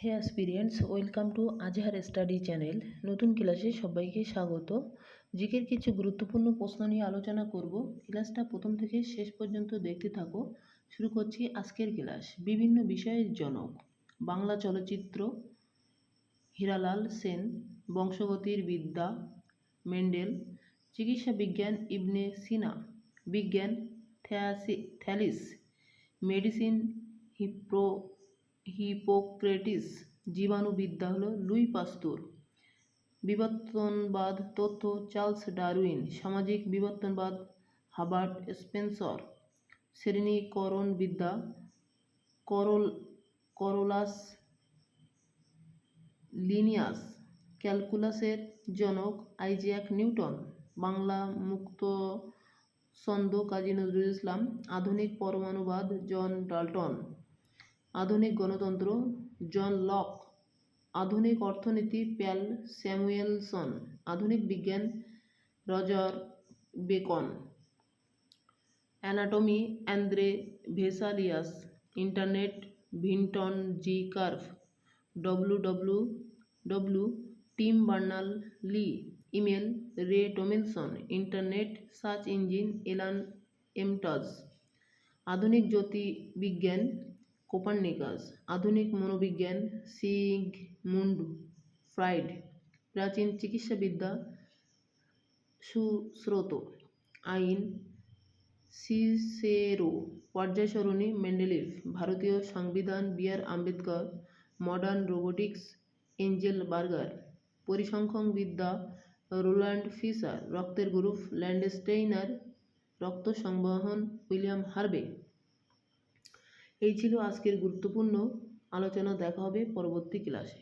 Hey aspirants, welcome to Azhar study channel. নতুন ক্লাসে সবাইকে স্বাগত। জিকের কিছু গুরুত্বপূর্ণ প্রশ্ন নিয়ে আলোচনা করব। ক্লাসটা প্রথম থেকে শেষ পর্যন্ত দেখতে থাকো। শুরু করছি আজকের ক্লাস। বিভিন্ন বিষয়ের জনক: বাংলা চলচ্চিত্র হীরালাল সেন, বংশগতির বিদ্যা মেন্ডেল, চিকিৎসা বিজ্ঞান ইবনে সিনা, বিজ্ঞান থ্যালিস, মেডিসিন হিপোক্রেটিস, জীবাণুবিদ্যা হলো লুই পাস্তুর, বিবর্তনবাদ তথ্য চার্লস ডারউইন, সামাজিক বিবর্তনবাদ হার্বার্ট স্পেন্সর, শ্রেণীকরণবিদ্যা করোলাস লিনিয়াস, ক্যালকুলাসের জনক আইজ্যাক নিউটন, বাংলা মুক্তছন্দ কাজী নজরুল ইসলাম, আধুনিক পরমাণুবাদ জন ডাল্টন, আধুনিক গণতন্ত্র জন লক, আধুনিক অর্থনীতি প্যাল স্যামুয়েলসন, আধুনিক বিজ্ঞান Roger Bacon, anatomy Andre Vesalius, internet Vinton G কার্ভ, W Tim Berners Lee, email Ray Tomlinson, internet search engine এলান এমটজ, আধুনিক জ্যোতির্বিজ্ঞান কোপার্নিকাস, আধুনিক মনোবিজ্ঞান সিগমুন্ড ফ্রয়েড, প্রাচীন চিকিৎসাবিদ্যা সুশ্রুত, আইন সিসেরো, পর্যায় সারণী মেন্ডেলিভ, ভারতীয় সংবিধান B R. Ambedkar, modern robotics Engelberger, পরিসংখ্যানবিদ্যা রোল্যান্ড ফিশার, রক্তের গ্রুপ ল্যান্ডস্টেইনার, রক্ত সংবহন উইলিয়াম হার্ভে। এই ছিল আজকের গুরুত্বপূর্ণ আলোচনা। দেখা হবে পরবর্তী ক্লাসে।